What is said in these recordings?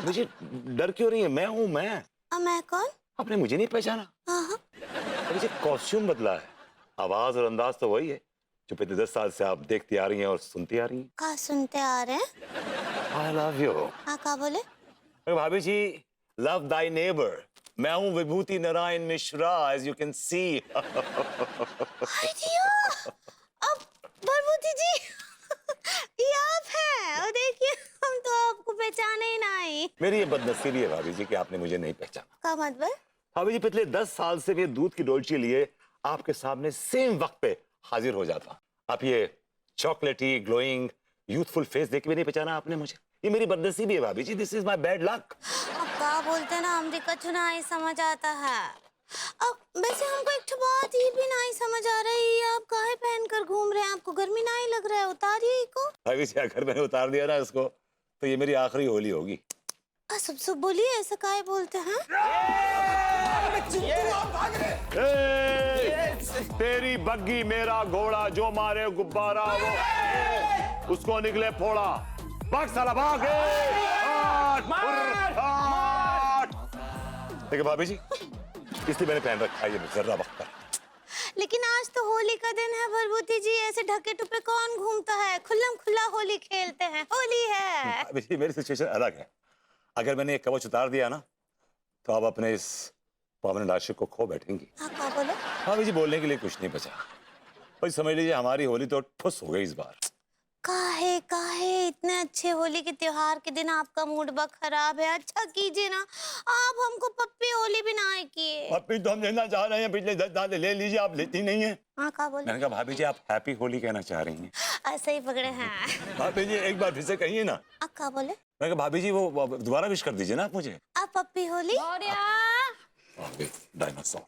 मुझे डर क्यों रही है? मैं हूँ मैं। मैं कौन? आपने मुझे नहीं पहचाना? हाँ। मुझे कॉस्ट्यूम बदला है, आवाज और अंदाज तो वही है जो पिछले 10 साल से आप देखती आ रही हैं और सुनती आ रही हैं। क्या सुनते आ रहे हैं? I love you. हाँ, क्या बोले? भाभी जी, लव दाई नेबर। मैं हूँ Vibhuti Narayan Mishra, as you can see. अब भरभूति जी ये आप हैं। और देखिए, हम तो आपको पहचाने ही नहीं। मेरी ये बदनसीबी है भाभी जी कि आपने मुझे नहीं पहचाना। का मतलब? भाभी जी, पिछले 10 साल से मैं दूध की डोलची लिए आपके सामने सेम वक्त पे हाजिर हो जाता। आप ये चॉकलेटी ग्लोइंग यूथफुल फेस देख के भी नहीं पहचाना आपने मुझे। ये मेरी बदनसीबी है भाभी जी, this is my bad luck. अब क्या बोलते ना, हमने कछु नहीं समझ आता है। अब वैसे हमको एक बात ये भी नहीं समझ आ रही है, आप काहे पहन कर घूम रहे हैं? आपको गर्मी नहीं लग रहा है? उतारिए को। भाभी जी, अगर मैंने उतार दिया ना इसको तो ये मेरी आखिरी होली होगी। सब बोलिए, ऐसा काहे बोलते हैं? तेरी बग्गी मेरा घोड़ा, जो मारे गुब्बारा वो उसको निकले फोड़ा। भाग साला भाग। देखिए भाभी जी, इसलिए मैंने पहन रखा है ये जर्रा वक्त पर। लेकिन आज तो होली का दिन है भरभूति जी, ऐसे ढके टुपे कौन घूमता है? खुल्लम खुल्ला होली खेलते हैं, होली है। भाभी जी, मेरी सिचुएशन अलग है। अगर मैंने एक कवच उतार दिया ना तो आप अपने इस परमानेंट आशिक को खो बैठेंगी। हाँ, क्या बोले? भाभी जी, बोलने के लिए कुछ नहीं बचा। भाई समझ लीजिए हमारी होली तो ठुस हो गई इस बार। काहे काहे इतने अच्छे होली के त्योहार के दिन आपका मूड बा खराब है? अच्छा कीजिए ना, आप हमको पप्पी होली भी ना किए। पप्पी तो हम लेना चाह रहे हैं, पिछले 10 साल ले लीजिए, आप लेती नहीं है। हाँ, क्या बोले? मैंने कहा भाभी जी, आप हैप्पी होली कहना चाह रही हैं। ऐसे ही पकड़े हैं। भाभी जी, एक बार फिर से कहिए ना। आप क्या बोले? मैंने कहा भाभी जी, वो दोबारा विश कर दीजिए ना आप मुझे। आप पप्पी होली। डायनासोर।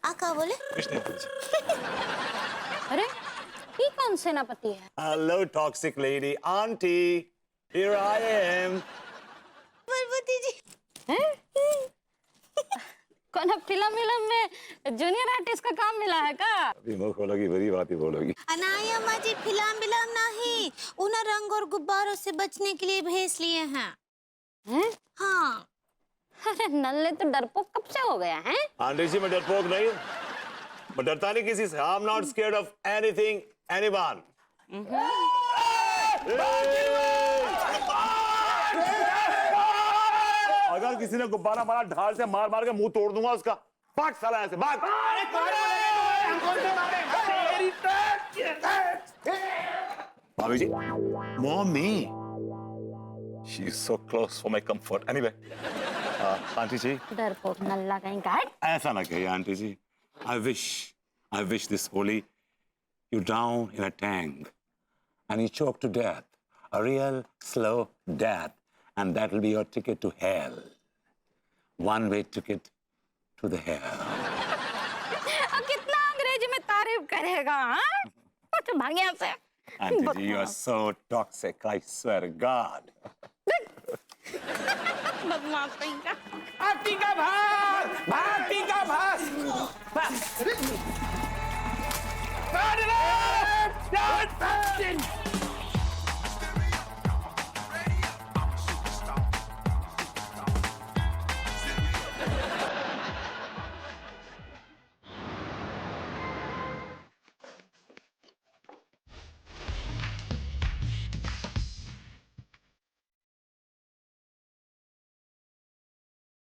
आप क्या बोले? कुछ नहीं कीजिए। अरे ये कौन सेनापति है? Hello toxic lady aunty, here I am. Bharbhuti ji. कौन फिल्म में जूनियर आर्टिस्ट का काम मिला है का? अभी मुंह खोलोगी बड़ी बात ही बोलोगी। अनाई अम्मा जी, फिल्म बिलम नहीं, उन्हें रंग और गुब्बारों से बचने के लिए भेज लिए हैं। हैं? हाँ। अरे नल्ले तो डरपोक कब से हो गया है? आंटी जी, मैं डरपोक नहीं हूँ, मैं डरता नहीं किसी से। I am not scared of anything anyone. अगर किसी ने गुब्बारा मारा, ढाल से मार मार के मुंह तोड़ दूंगा उसका। भाग साला ऐसे भाग। भाभी जी, mummy, she is so close for my comfort. Anyway, aunty जी, डरपोक नल्ला कहीं का है? ऐसा ना कहिए आंटी जी। I wish this Holi you drown in a tank and you choke to death, a real slow death, and that will be your ticket to hell. One-way ticket to the hell. अब कितना अंग्रेजी में तारीफ करेगा? हाँ? कुछ भाग यहाँ से। Auntie ji, you are so toxic, I swear to God. बदमाश कहीं का। भागती का भाग, भागती का भाग।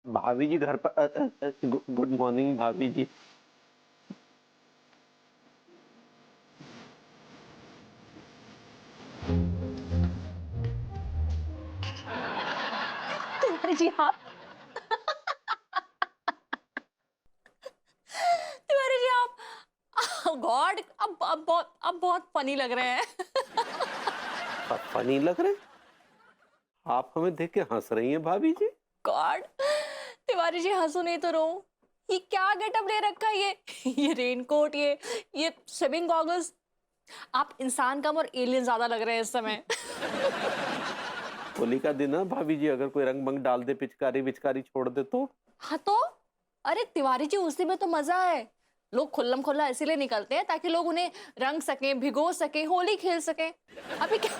भाभी जी घर पर। गुड मॉर्निंग भाभी जी। तिवारी जी आप तिवारी जी आप गॉड अब बहुत फनी लग रहे हैं। फनी लग रहे? आप हमें देख के हंस रही हैं भाभी जी? गॉड, तिवारी जी हंसो नहीं तो रो। ये क्या गेटअप ले रखा है? ये रेनकोट, ये स्विमिंग गॉगल्स। आप इंसान कम और एलियन ज्यादा लग रहे हैं इस समय। होली का दिन है भाभी जी, अगर कोई रंग मंग डाल दे, पिचकारी विचकारी छोड़ दे तो? हाँ तो अरे तिवारी जी, उसी में तो मजा है। लोग खुल्लम खुल्ला इसीलिए निकलते हैं ताकि लोग उन्हें रंग सकें, भिगो सकें, होली खेल सकें। अभी क्या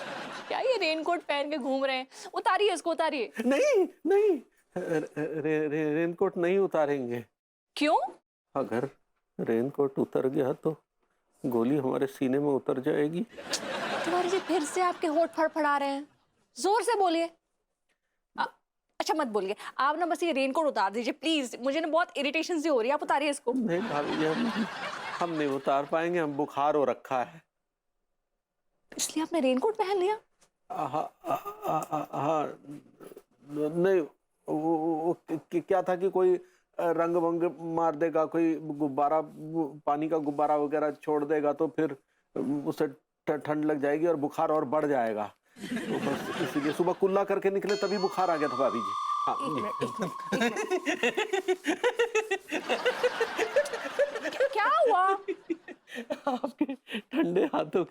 क्या ये रेनकोट पहन के घूम रहे हैं? उतारिए इसको, उतारिए। नहीं नहीं, रेनकोट नहीं उतारेंगे। क्यों? अगर रेनकोट उतर गया तो गोली हमारे सीने में उतर जाएगी। तिवारी जी फिर से आपके होठ फड़फड़ा रहे हैं, जोर से बोलिए। अच्छा मत बोलिए, आप ना बस ये रेनकोट उतार दीजिए प्लीज, मुझे ना बहुत इरिटेशन सी हो रही है, आप उतारिए इसको। नहीं भाभी जी, हम नहीं उतार पाएंगे, हम बुखार हो रखा है। इसलिए आपने रेनकोट पहन लिया? हाँ नहीं, क्या था कि कोई रंग वंग मार देगा, कोई गुब्बारा, पानी का गुब्बारा वगैरह छोड़ देगा तो फिर उससे ठंड लग जाएगी और बुखार और बढ़ जाएगा। तो बस इसीलिए सुबह कुल्ला करके निकले तभी बुखार आ गया था भाभी जी। हाँ, क्या हुआ? आपके ठंडे हाथों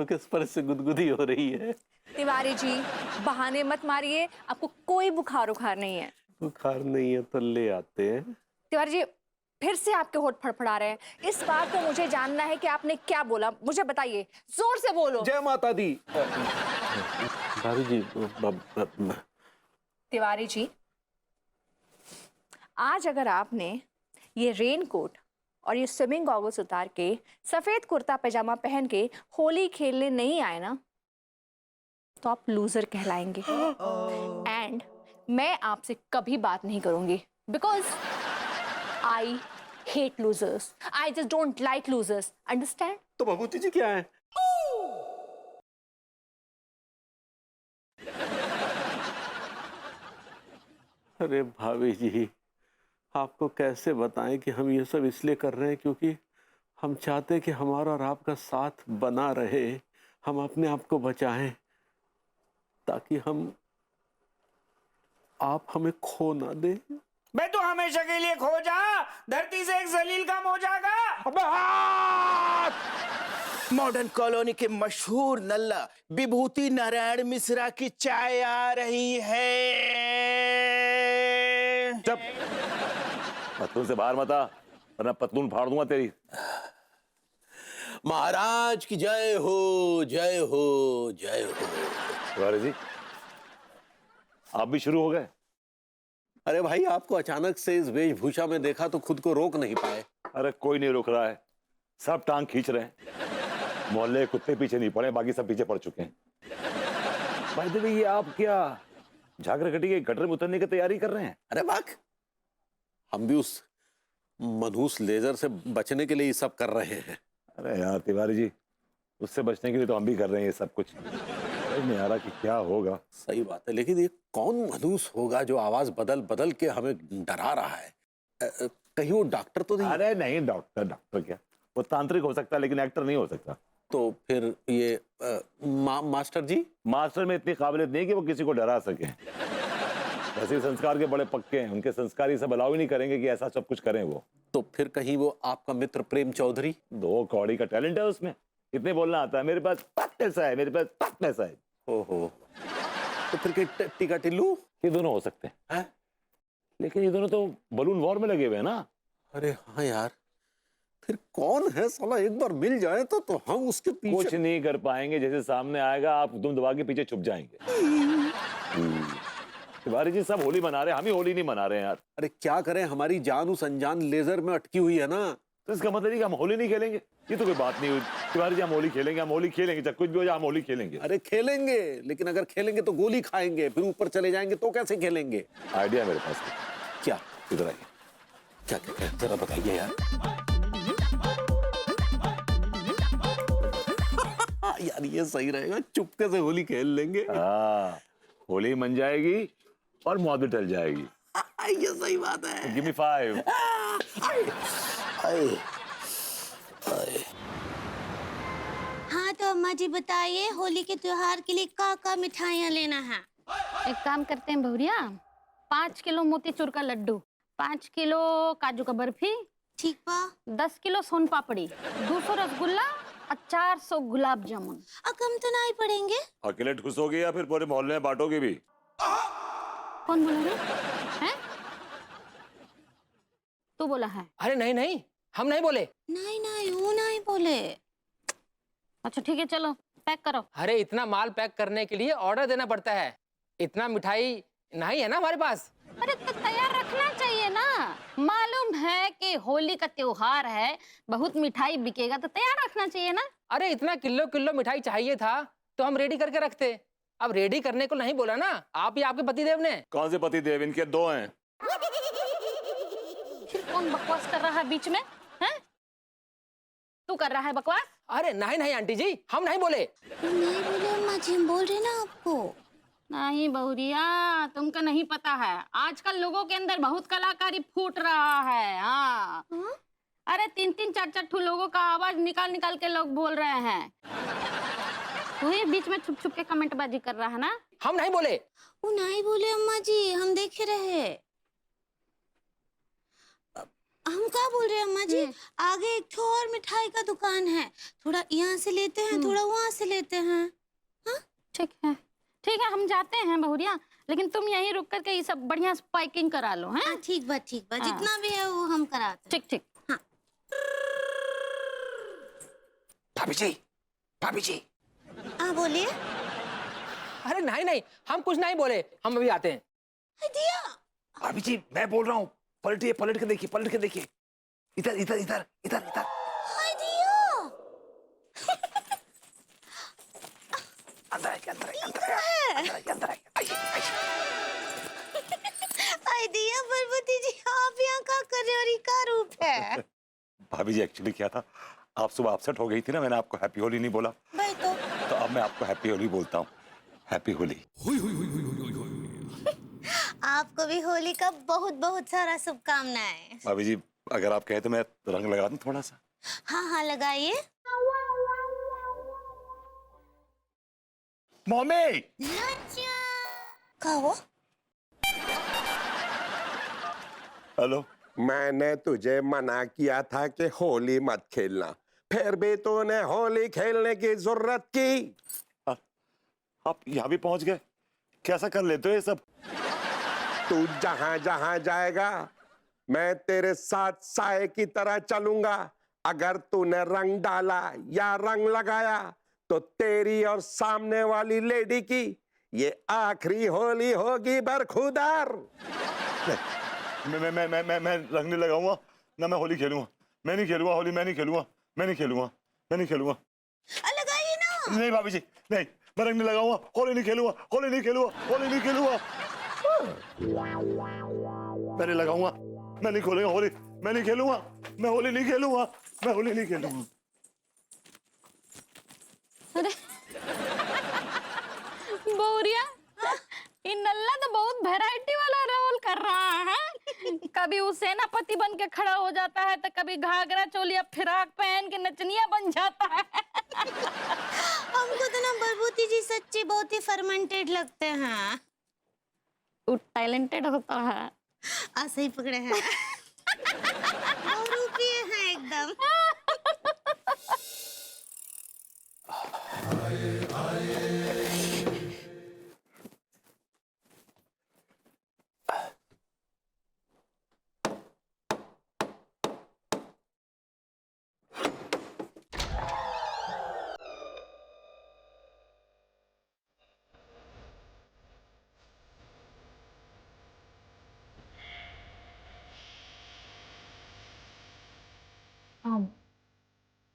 के स्पर्श से गुदगुदी हो रही है। तिवारी जी बहाने मत मारिए, आपको कोई बुखार उखार नहीं है। बुखार नहीं है तो ले आते हैं। तिवारी जी फिर से आपके होठ फड़फड़ा रहे हैं, इस बात को मुझे जानना है कि आपने क्या बोला, मुझे बताइए, जोर से बोलो। जय माता दी। भाभी जी, तिवारी जी आज अगर आपने ये रेनकोट और ये स्विमिंग गॉगल्स उतार के सफेद कुर्ता पैजामा पहन के होली खेलने नहीं आए ना, तो आप लूजर कहलाएंगे। एंड मैं आपसे कभी बात नहीं करूंगी, because I hate losers, I just don't like losers, understand? तो भभूति जी क्या है? अरे भाभी जी, आपको कैसे बताएं कि हम ये सब इसलिए कर रहे हैं क्योंकि हम चाहते हैं कि हमारा और आपका साथ बना रहे, हम अपने आप को बचाएं ताकि आप हमें खो ना दे। मैं तो हमेशा के लिए खो जा, धरती से एक जलील काम हो जाएगा। मॉडर्न कॉलोनी के मशहूर नल्ला विभूति नारायण मिश्रा की चाय आ रही है। चुप, पतलून से बाहर मत आ वरना पतलून फाड़ दूंगा तेरी। महाराज की जय हो, जय हो, जय हो। तिवारी जी आप भी शुरू हो गए? अरे भाई, आपको अचानक से इस वेशभूषा में देखा तो खुद को रोक नहीं पाए। अरे कोई नहीं रोक रहा है, सब टांग खींच रहे हैं। मोहल्ले कुत्ते पीछे नहीं पड़े, बाकी सब पीछे पड़ चुके हैं। भाई देवी, ये आप क्या झागरखटी के गटर में उतरने की तैयारी कर रहे हैं? अरे वाक, हम भी उस मनहूस लेजर से बचने के लिए ये सब कर रहे हैं। अरे यार तिवारी जी, उससे बचने के लिए तो हम भी कर रहे हैं ये सब कुछ। समझ नहीं आ रहा कि क्या होगा। सही बात है, लेकिन ये कौन मनहूस होगा जो आवाज बदल बदल के हमें डरा रहा है? कहीं वो डॉक्टर तो नहीं? अरे नहीं, डॉक्टर क्या, वो तांत्रिक हो सकता है लेकिन एक्टर नहीं हो सकता। तो फिर ये मास्टर जी? मास्टर में इतनी काबिलियत नहीं कि वो किसी को डरा सके। वैसे संस्कार के बड़े पक्के हैं, उनके संस्कार ये सब अलाउ ही नहीं करेंगे कि ऐसा सब कुछ करें वो। तो फिर कहीं वो आपका मित्र प्रेम चौधरी? 2 कौड़ी का टैलेंट है उसमें, इतने बोलना आता है, मेरे पास पैसा है, मेरे पास पैसा है। ओहो, तो फिर टीका टिल्लू? ये दोनों हो सकते हैं, लेकिन ये दोनों तो बलून वॉर में लगे हुए हैं ना। अरे हाँ यार, फिर कौन है साला? एक बार मिल जाए तो हम उसके पीछे कुछ नहीं कर पाएंगे। जैसे सामने आएगा आप दुम दबा के पीछे छुप जाएंगे। तिवारी जी सब होली मना रहे हैं, हम ही होली नहीं मना रहे हैं यार। अरे क्या करें, हमारी जान उस अनजान लेजर में अटकी हुई है ना। तो इसका मतलब नहीं कि हम होली नहीं खेलेंगे, ये तो कोई बात नहीं हुई। तिवारी जी हम होली खेलेंगे, हम होली खेलेंगे, चाहे कुछ भी हो जाए हम होली खेलेंगे। अरे खेलेंगे, लेकिन अगर खेलेंगे तो गोली खाएंगे, फिर ऊपर चले जाएंगे तो कैसे खेलेंगे? आइडिया मेरे पास। क्या? इधर आइए। क्या क्या क्या जरा बताइए यार। यार ये सही रहेगा, चुपके से होली खेल लेंगे। हाँ, होली मन जाएगी और मौत भी टल जाएगी। ये सही बात है। Give me 5। हाँ तो अम्मा जी बताइए, होली के त्योहार के लिए क्या मिठाइयाँ लेना है? एक काम करते हैं भौरिया, 5 किलो मोतीचूर का लड्डू, 5 किलो काजू का बर्फी, ठीक बा। 10 किलो सोन पापड़ी, 200 रसगुल्ला और 400 गुलाब जामुन। कम तो नहीं पड़ेंगे? अकेले ठुस होगी या फिर पूरे मोहल्ले में बांटोगे भी? कौन बोला रे? हैं? तू बोला है? अरे नहीं नहीं, हम नहीं बोले। नहीं नहीं, वो नहीं बोले। अच्छा ठीक है, चलो पैक करो। अरे इतना माल पैक करने के लिए ऑर्डर देना पड़ता है, इतना मिठाई नहीं है ना हमारे पास। अरे तो तैयार रखना चाहिए ना, मालूम है कि होली का त्योहार है, बहुत मिठाई बिकेगा तो तैयार रखना चाहिए ना। अरे इतना किलो किलो मिठाई चाहिए था तो हम रेडी करके रखते। अब रेडी करने को नहीं बोला ना आप या आपके पतिदेव ने। कौन से पति देव? इनके दो हैं। फिर कौन बकवास कर रहा है बीच में? हैं? तू कर रहा है बकवास? अरे नहीं नहीं आंटी जी, हम नहीं बोले। नहीं बोले अम्मा जी, हम बोल रहे ना आपको। नहीं बहुरिया, तुमको नहीं पता है, आजकल लोगों के अंदर बहुत कलाकारी फूट रहा है। हाँ, अरे 3-3 4-4 ठू लोगों का आवाज निकाल निकाल के लोग बोल रहे हैं। तू ही बीच में छुप छुप के कमेंटबाजी कर रहा है ना। हम नहीं बोले। वो नहीं बोले अम्मा जी, हम देखे रहे। हम क्या बोल रहे हैं अम्मा जी, आगे एक ठो और मिठाई का दुकान है, थोड़ा यहाँ से लेते हैं, थोड़ा वहाँ से लेते हैं। हाँ ठीक है, ठीक है, हम जाते हैं बहुरिया, लेकिन तुम यहीं रुक करके ये सब बढ़िया से पैकिंग करा लो। हैं? ठीक बात, हाँ। जितना भी है वो हम कराते हैं। ठीक ठीक। भाभी जी, भाभी जी। हाँ बोलिए। अरे नहीं नहीं, हम कुछ नहीं बोले, हम अभी आते हैं। दिया भाभी जी मैं बोल रहा हूँ, पलटिए, पलट के देखिए, पलट के देखिए। इधर इधर इधर इधर इधर। हाय दिया, अंदर आइए, अंदर आइए, अंदर आइए, अंदर आइए, अंदर आइए, आइए, आइए। हाय दिया पार्वती जी, आप यहाँ क्या कर रहे हो और ये क्या रूप है? भाभी जी एक्चुअली क्या था, आप सुबह अपसेट हो गई थी ना, मैंने आपको हैप्पी होली नहीं बोला, भाई तो अब मैं आपको हैप्पी होली बोलता हूँ। हैप्पी होली। आपको भी होली का बहुत बहुत सारा शुभकामनाएं। भाभी जी अगर आप कहे तो मैं रंग लगा दूं थोड़ा सा। हाँ हाँ लगाइए। मम्मी क्या हुआ? हेलो। मैंने तुझे मना किया था कि होली मत खेलना, फिर भी तूने होली खेलने की जरूरत की। आप यहाँ भी पहुंच गए, कैसा कर लेते हो ये सब? तू जहां जहां जाएगा मैं तेरे साथ साए की तरह चलूंगा। अगर तूने रंग डाला या रंग लगाया तो तेरी और सामने वाली लेडी की ये आखिरी होली होगी बरखुदार। मैं रंग नहीं लगाऊंगा ना, मैं होली खेलूंगा। मैं नहीं खेलूंगा होली, मैं नहीं खेलूंगा, मैं नहीं खेलूंगा, मैं नहीं खेलूंगा। लगाइए ना। नहीं भाभी जी नहीं, मैं रंग नहीं लगाऊंगा, होली नहीं खेलूंगा, होली नहीं खेलूंगा, होली नहीं खेलूंगा। मैं नहीं लगाऊंगा, मैं नहीं खोलूंगा होली, मैं नहीं खेलूंगा, मैं होली नहीं खेलूंगा, मैं होली नहीं खेलूंगा। अरे बहुरिया, ये नल्ला तो बहुत वैरायटी वाला रोल कर रहा है। कभी वो सेनापति बन के खड़ा हो जाता है तो कभी घाघरा चोलिया फिराक पहन के नचनिया बन जाता है। हमको तो ना बलबूती जी सच्ची बहुत ही फर्मेंटेड लगते हैं। वो टैलेंटेड होता है। ऐसे ही पकड़े हैं। बहुरूपीय हैं एकदम।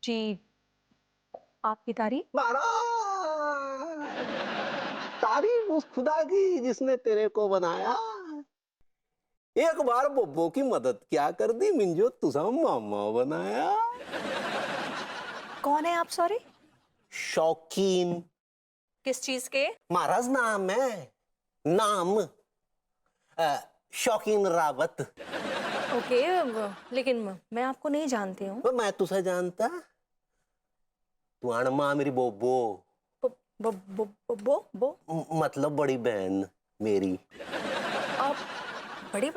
जी, आपकी तारीफ। तारीफ उस खुदा की जिसने तेरे को बनाया। एक बार बब्बो की मदद क्या कर दी, मिंजो तुझा मामा बनाया। कौन है आप? सॉरी, शौकीन। किस चीज के? महाराज नाम है, नाम शौकीन रावत। ओके, लेकिन मैं आपको नहीं जानती हूँ। मैं तुझे जानता, तू अणमा मेरी बोबो, बो मतलब बड़ी बहन मेरी। आप बड़ी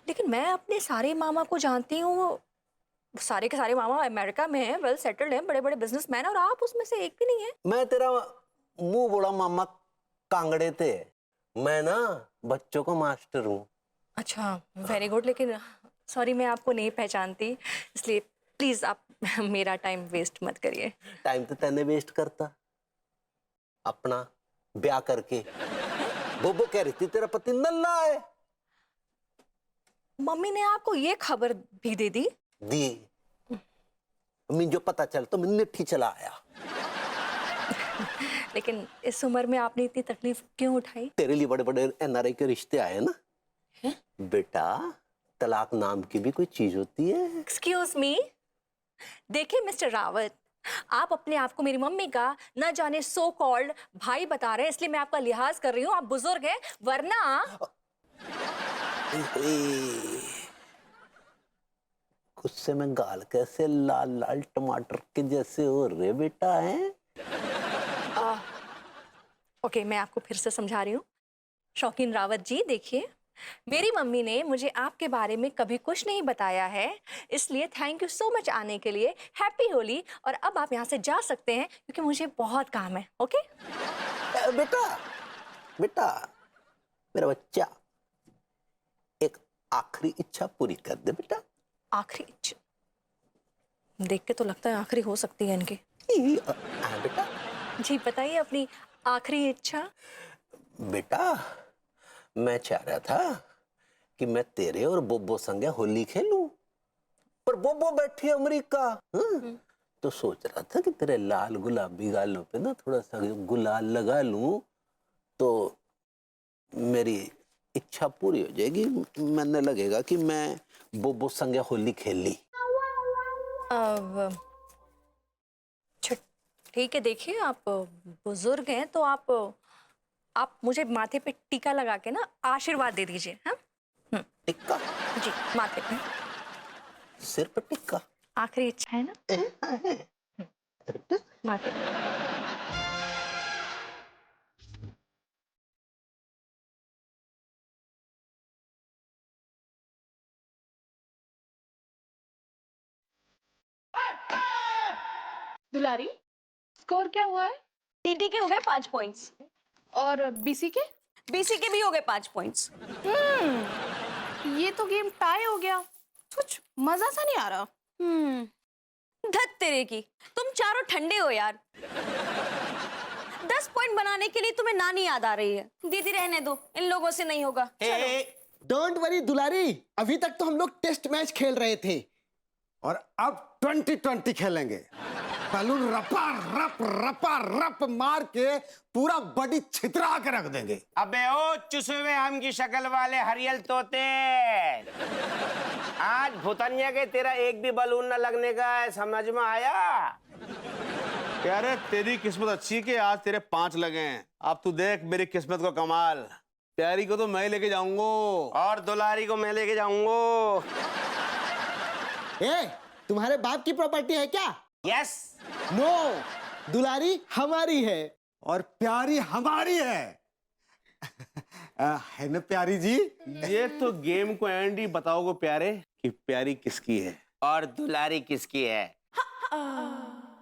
लेकिन मैं अपने सारे मामा को जानती हूँ, वो सारे के सारे मामा अमेरिका में हैं, वेल सेटल्ड हैं, बड़े बड़े बिजनेसमैन, और आप उसमें से एक भी नहीं है। मैं तेरा मुंह बड़ा मामा कांगड़े थे, मैं ना बच्चों का मास्टर हूँ। अच्छा, वेरी गुड, लेकिन सॉरी मैं आपको नहीं पहचानती, इसलिए प्लीज आप मेरा टाइम वेस्ट मत करिए। टाइम तो तैने वेस्ट करता, अपना ब्याह करके। बोबो कह रही थी तेरा पति नल्ला है। मम्मी ने आपको ये खबर भी दे दी? दी। मैं जो पता चल तो मैं निठी चला आया। लेकिन इस उम्र में आपने इतनी तकलीफ क्यों उठाई? तेरे लिए बड़े बड़े एनआरआई के रिश्ते आए ना। है? बेटा तलाक नाम की भी कोई चीज होती है। एक्सक्यूज मी, देखिए मिस्टर रावत, आप अपने आप को मेरी मम्मी का न जाने सो कॉल्ड भाई बता रहे हैं, इसलिए मैं आपका लिहाज कर रही हूँ। आप बुजुर्ग हैं, वरना गुस्से में गाल कैसे लाल लाल टमाटर के जैसे हो रहे बेटा हैं। ओके, मैं आपको फिर से समझा रही हूँ। शौकीन रावत जी, देखिए मेरी मम्मी ने मुझे आपके बारे में कभी कुछ नहीं बताया है, इसलिए थैंक यू सो मच आने के लिए। हैप्पी होली। और अब आप यहाँ से जा सकते हैं क्योंकि मुझे बहुत काम है। ओके बेटा बेटा मेरा बच्चा, एक आखिरी इच्छा पूरी कर दे बेटा। आखिरी इच्छा? देख के तो लगता है आखिरी हो सकती है इनकी। बेटा जी बताइए अपनी आखिरी इच्छा। बेटा मैं चाह रहा था कि मैं तेरे और बोबो संगे होली खेलूं, पर बोबो बैठी है अमेरिका। तो सोच रहा था कि तेरे लाल गुलाबी गालों पे ना थोड़ा सा गुलाल लगा लूं तो मेरी इच्छा पूरी हो जाएगी। मैंने लगेगा कि मैं बोबो संगे होली खेल ली। अब ठीक है, देखिए आप बुजुर्ग हैं तो आप मुझे माथे पे टीका लगा के ना आशीर्वाद दे दीजिए। हाँ टिक्का? जी, माथे पे, सिर पे टिक्का। आखिरी इच्छा है ना। माथे पे। दुलारी, स्कोर क्या हुआ है? टीटी के हो गए 5 पॉइंट्स और बीसी के? बीसी के भी हो गए 5 पॉइंट्स। ये तो गेम टाई हो गया। कुछ मजा सा नहीं आ रहा। धत तेरे की, तुम चारों ठंडे हो यार। 10 पॉइंट बनाने के लिए तुम्हें नानी याद आ रही है। दीदी रहने दो, इन लोगों से नहीं होगा। डोंट वरी दुलारी, अभी तक तो हम लोग टेस्ट मैच खेल रहे थे और अब 2020 खेलेंगे। बलून रपा रप मार के पूरा बॉडी छितरा के रख देंगे। अबे ओ चुसे हुए आम की शक्ल वाले हरियल तोते, आज भूतनिया के तेरा एक भी बलून न लगने का है, समझ में आया? प्यारे तेरी किस्मत अच्छी कि आज तेरे 5 लगे हैं। अब तू देख मेरी किस्मत को कमाल। प्यारी को तो मैं लेके जाऊंगा और दुलारी को मैं लेके जाऊंगा। तुम्हारे बाप की प्रॉपर्टी है क्या? यस। नो, दुलारी हमारी है और प्यारी हमारी है। है ना प्यारी जी? ये तो गेम को एंड ही बताओगे प्यारे कि प्यारी किसकी है और दुलारी किसकी है।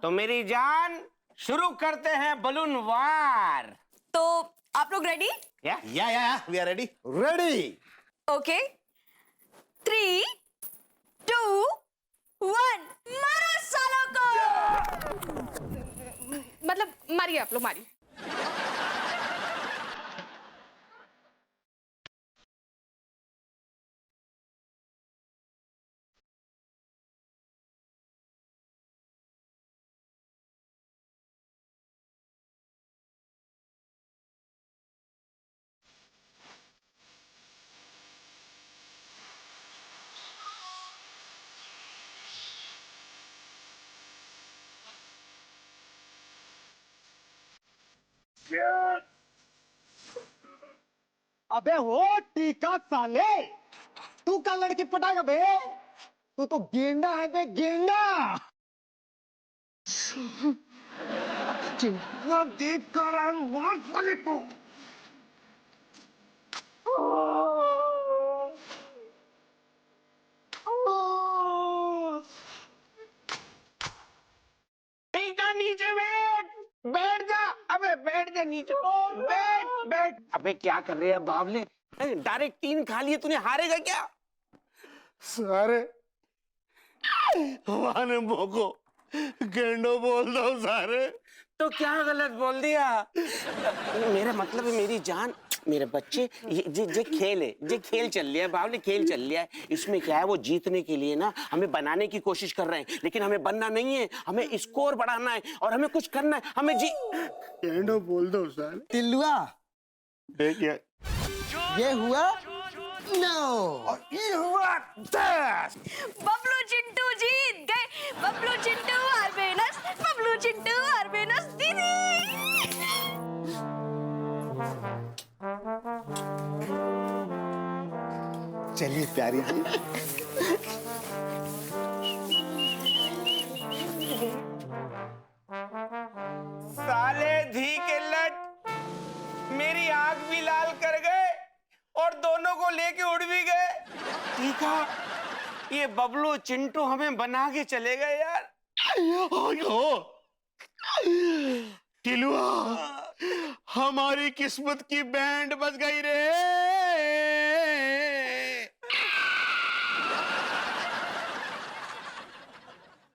तो मेरी जान, शुरू करते हैं बलून वार। तो आप लोग रेडी? या we are ready. Ready. Okay, 3, 2, 1, मारो सालों को। मतलब मारिए, आप लोग मारिए। अबे हो टीका साले, तू का लड़की पटाएगा बे? तू तो गेंडा है बे, गेंडा। देख कर साले को। टीका नीचे बैठ जा। अबे बैठ जा नीचे, बैठ। अबे क्या कर रहे हैं बावले? डायरेक्ट 3 खा लिए, तूने हारेगा क्या? सारे माने मोको गेंडो बोल दो सारे। तो क्या गलत बोल दिया? मेरा मतलब है मेरी जान, मेरे बच्चे, ये खेल है, ये खेल चल लिया है बावले, खेल चल लिया है। इसमें क्या है, वो जीतने के लिए ना हमें बनाने की कोशिश कर रहे हैं, लेकिन हमें बनना नहीं है, हमें स्कोर बढ़ाना है और हमें कुछ करना है, हमें कहना बोल दो साल। टिल्लुआ, ये हुआ 9 और ये हुआ 10। बबलू चिंटू जीत गए, बबलू चिंटू और बेनस, बबलू चिंटू और बेनस दीदी। चलिए प्यारी जी। साले धी के लट मेरी आंख भी लाल कर गए और दोनों को लेके उड़ भी गए। ठीक है, ये बबलू चिंटू हमें बना के चले गए यार। टिलुआ, हमारी किस्मत की बैंड बज गई रे।